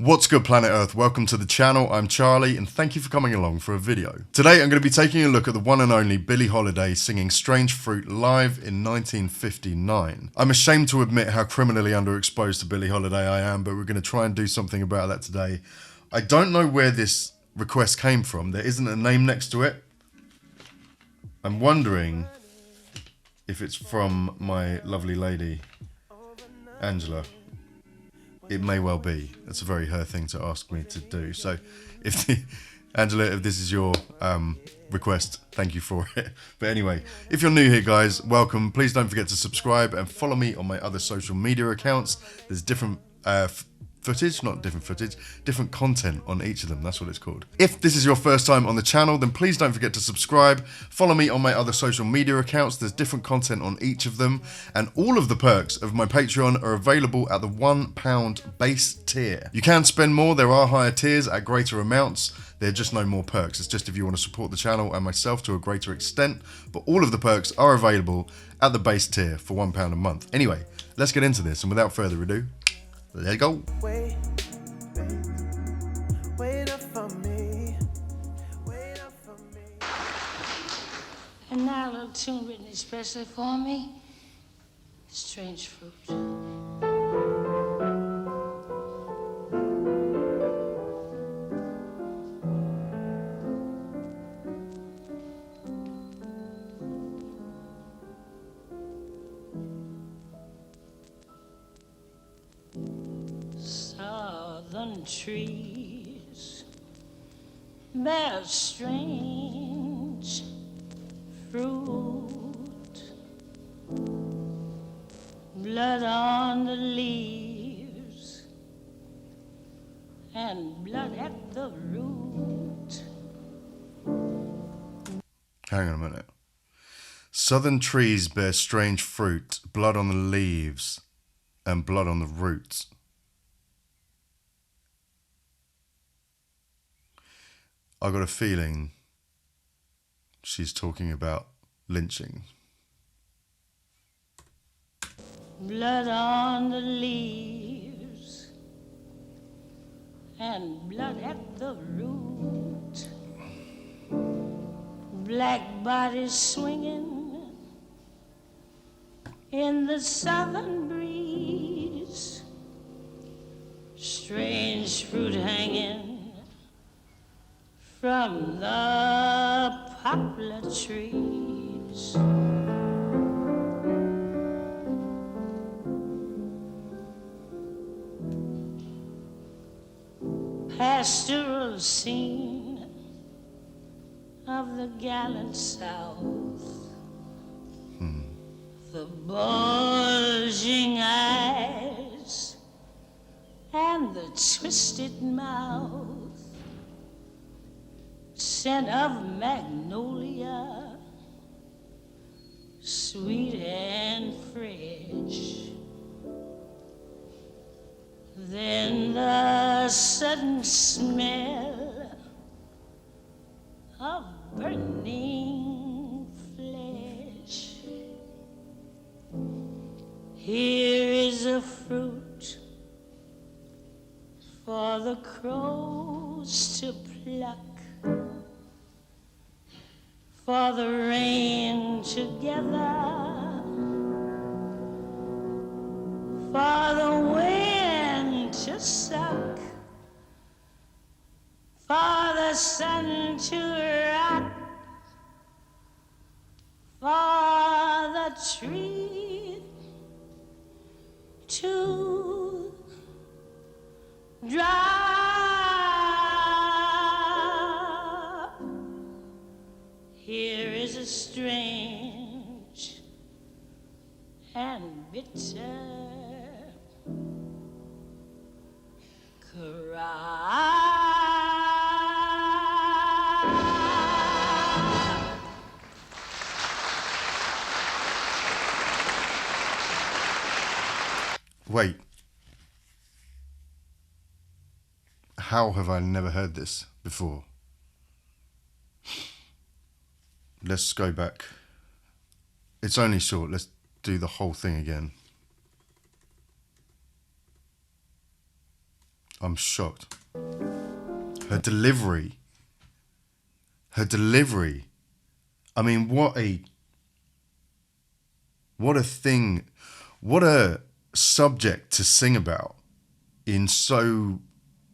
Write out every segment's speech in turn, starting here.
What's good, planet Earth? Welcome to the channel. I'm Charlie and thank you for coming along for a video. Today I'm going to be taking a look at the one and only Billie Holiday singing Strange Fruit live in 1959. I'm ashamed to admit how criminally underexposed to Billie Holiday I am, but we're going to try and do something about that today. I don't know where this request came from. There isn't a name next to it. I'm wondering if it's from my lovely lady, Angela. It may well be. That's a very her thing to ask me to do. So, Angela, if this is your request, thank you for it. But anyway, if you're new here, guys, welcome. Please don't forget to subscribe and follow me on my other social media accounts. There's different different content on each of them. That's what it's called. If this is your first time on the channel, then please don't forget to subscribe. Follow me on my other social media accounts. There's different content on each of them. And all of the perks of my Patreon are available at the £1 base tier. You can spend more. There are higher tiers at greater amounts. There are just no more perks. It's just if you want to support the channel and myself to a greater extent. But all of the perks are available at the base tier for £1 a month. Anyway, let's get into this. And without further ado, let's go. Wait up for me. Wait up for me. And now a little tune written especially for me. Strange Fruit. Southern trees bear strange fruit, blood on the leaves and blood at the root. Hang on a minute. Southern trees bear strange fruit, blood on the leaves and blood on the roots. I got a feeling she's talking about lynching. Blood on the leaves and blood at the root. Black bodies swinging in the southern breeze. Strange fruit hanging from the poplar trees. Pastoral scene of the gallant South. The bulging eyes and the twisted mouth. Scent of magnolia, sweet and fresh. Then the sudden smell of burning flesh. Here is a fruit for the crows to pluck, for the rain to gather, for the wind to suck, for the sun to rock, for the tree to drop. Here is a strange and bitter cry. Wait. How have I never heard this before? Let's go back. It's only short. Let's do the whole thing again. I'm shocked. Her delivery. I mean, what a thing, what a subject to sing about in so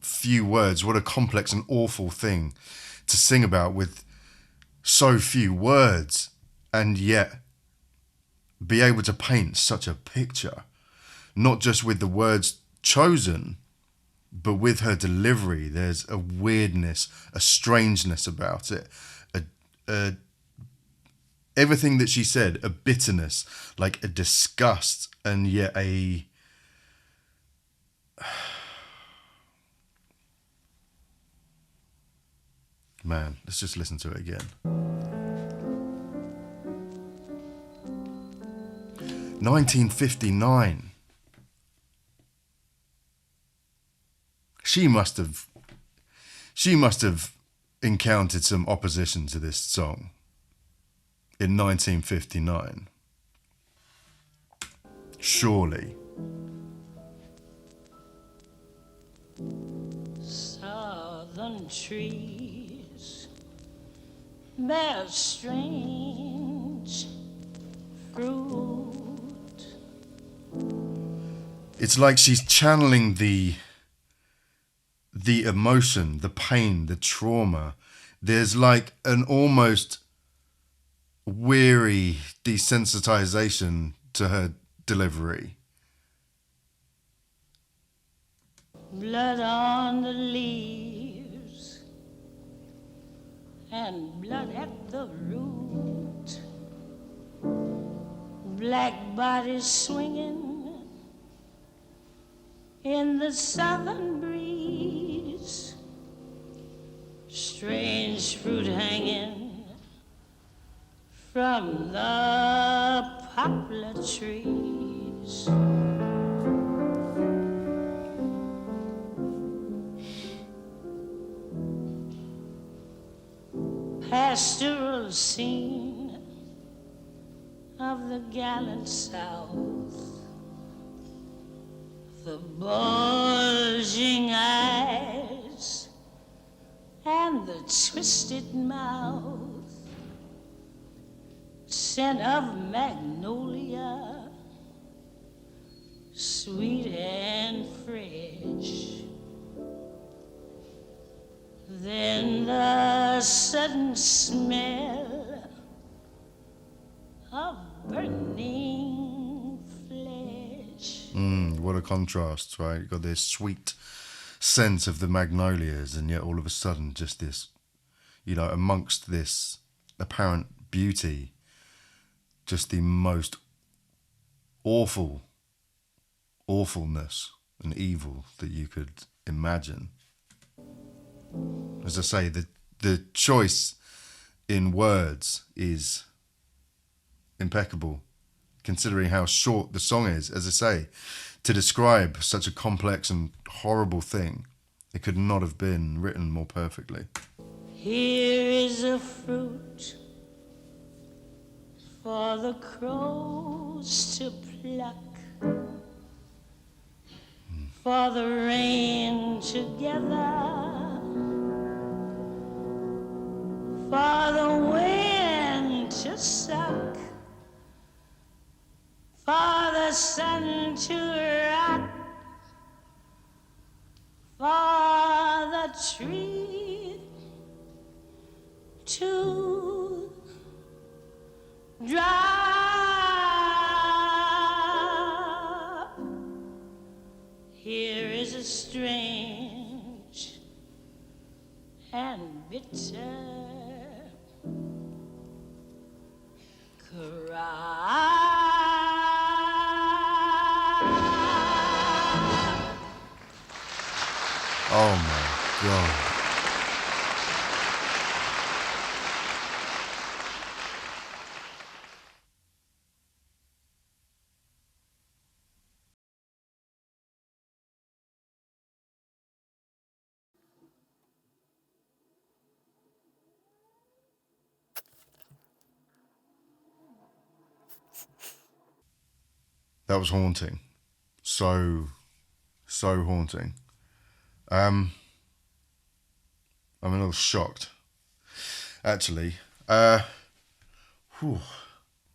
few words. What a complex and awful thing to sing about with so few words, and yet be able to paint such a picture, not just with the words chosen, but with her delivery. There's a weirdness, a strangeness about it, a everything that she said, a bitterness, like a disgust, and yet a man, let's just listen to it again. 1959. She must have encountered some opposition to this song in 1959. Surely. Southern trees bear strange fruit. It's like she's channeling the emotion, the pain, the trauma. There's like an almost weary desensitization to her delivery. Blood on the leaves and blood at the root. Black bodies swinging in the southern breeze. Strange fruit hanging from the poplar trees. Pastoral scene of the gallant South. The bulging eyes and the twisted mouth, scent of magnolia, sweet and fresh. Then the sudden smell of burning flesh. What a contrast, right? You've got this sweet sense of the magnolias, and yet all of a sudden just this, amongst this apparent beauty, just the most awfulness and evil that you could imagine. As I say, the choice in words is impeccable, considering how short the song is. As I say, to describe such a complex and horrible thing, it could not have been written more perfectly. Here is a fruit for the crows to pluck, for the rain to gather, for the wind to suck, for the sun to rock, for the tree to drop. Here is a strange and bitter cry. Oh my God. That was haunting. So haunting. I'm a little shocked, actually. Whew.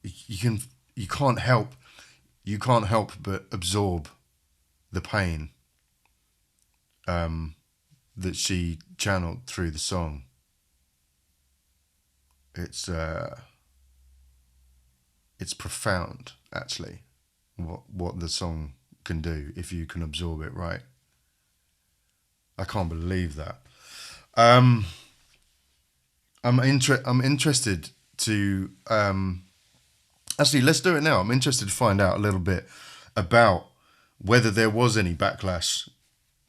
You can't help but absorb the pain that she channeled through the song. It's profound, actually, what the song can do if you can absorb it right. I can't believe that. I'm interested to actually, let's do it now. I'm interested to find out a little bit about whether there was any backlash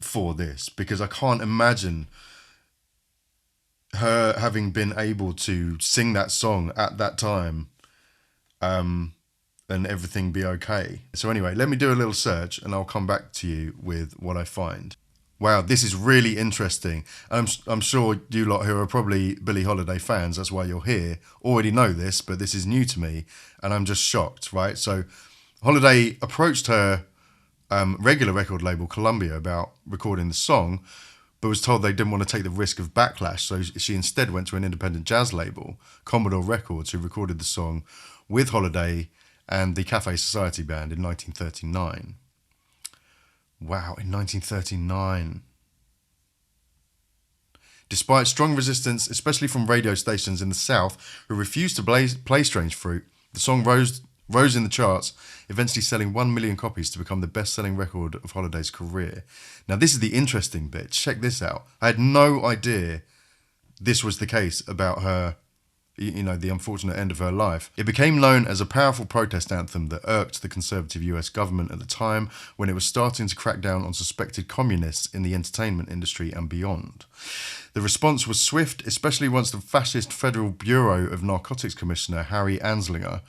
for this, because I can't imagine her having been able to sing that song at that time and everything be okay. So anyway, let me do a little search and I'll come back to you with what I find. Wow, this is really interesting. I'm sure you lot who are probably Billie Holiday fans, that's why you're here, already know this, but this is new to me and I'm just shocked, right? So Holiday approached her regular record label, Columbia, about recording the song, but was told they didn't want to take the risk of backlash, so she instead went to an independent jazz label, Commodore Records, who recorded the song with Holiday and the Cafe Society Band in 1939. Wow, in 1939. Despite strong resistance, especially from radio stations in the South, who refused to play Strange Fruit, the song rose in the charts, eventually selling 1 million copies to become the best-selling record of Holiday's career. Now, this is the interesting bit. Check this out. I had no idea this was the case about her, the unfortunate end of her life. It became known as a powerful protest anthem that irked the conservative US government at the time, when it was starting to crack down on suspected communists in the entertainment industry and beyond. The response was swift, especially once the fascist Federal Bureau of Narcotics Commissioner Harry Anslinger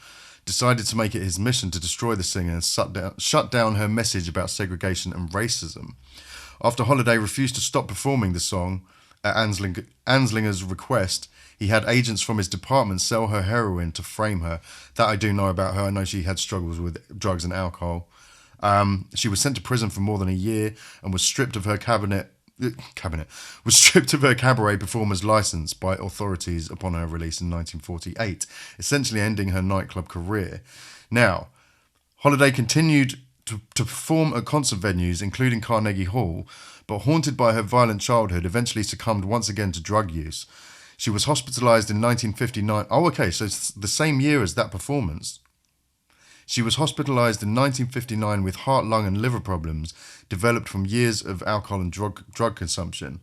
decided to make it his mission to destroy the singer and shut down her message about segregation and racism. After Holiday refused to stop performing the song at Anslinger's request, he had agents from his department sell her heroin to frame her. That I do know about her. I know she had struggles with drugs and alcohol. She was sent to prison for more than a year and was stripped of her cabaret performer's license by authorities upon her release in 1948, essentially ending her nightclub career. Now, Holiday continued to perform at concert venues, including Carnegie Hall, but haunted by her violent childhood, eventually succumbed once again to drug use. She was hospitalized in 1959. Oh, okay, so it's the same year as that performance. She was hospitalized in 1959 with heart, lung, and liver problems developed from years of alcohol and drug consumption.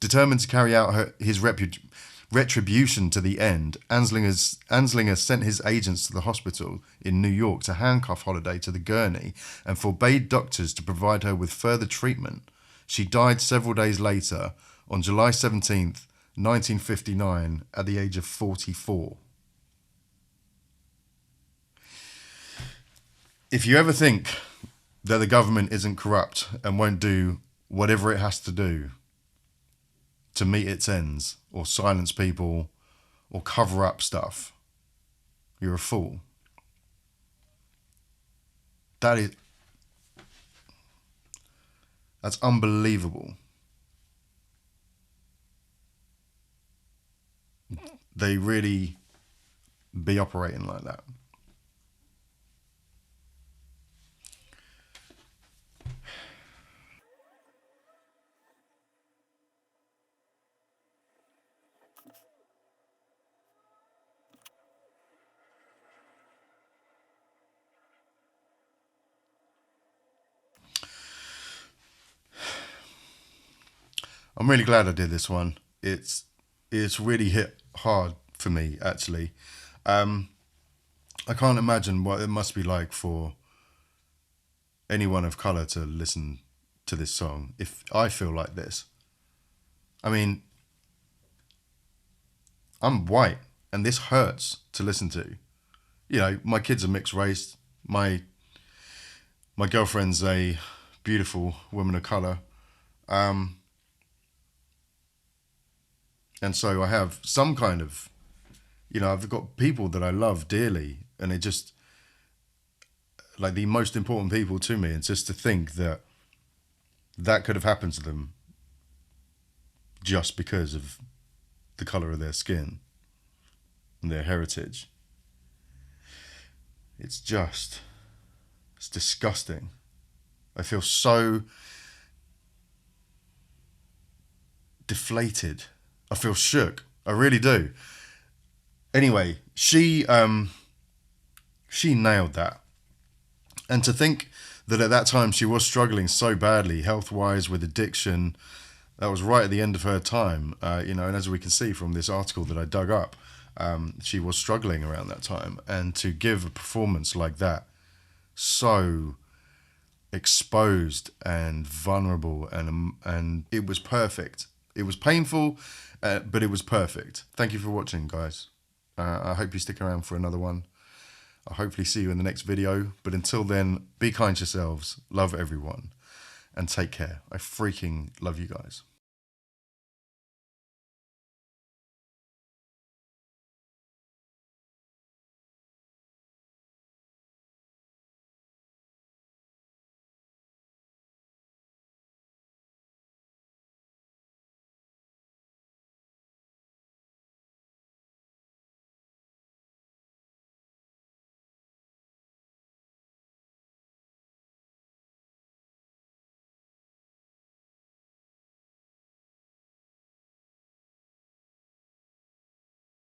Determined to carry out his retribution to the end, Anslinger sent his agents to the hospital in New York to handcuff Holiday to the gurney and forbade doctors to provide her with further treatment. She died several days later, on July 17th, 1959, at the age of 44. If you ever think that the government isn't corrupt and won't do whatever it has to do to meet its ends, or silence people, or cover up stuff, you're a fool. That's unbelievable. They really be operating like that. I'm really glad I did this one. It's really hit hard for me, actually. I can't imagine what it must be like for anyone of colour to listen to this song if I feel like this. I mean, I'm white and this hurts to listen to. My kids are mixed race. My girlfriend's a beautiful woman of colour. And so I have some kind of, I've got people that I love dearly, and it just, like, the most important people to me. It's just to think that could have happened to them just because of the colour of their skin and their heritage. It's disgusting. I feel so deflated. I feel shook. I really do. Anyway, she nailed that. And to think that at that time she was struggling so badly, health-wise, with addiction, that was right at the end of her time, and as we can see from this article that I dug up, she was struggling around that time. And to give a performance like that, so exposed and vulnerable, and it was perfect. It was painful, but it was perfect. Thank you for watching, guys. I hope you stick around for another one. I'll hopefully see you in the next video. But until then, be kind to yourselves, love everyone, and take care. I freaking love you guys.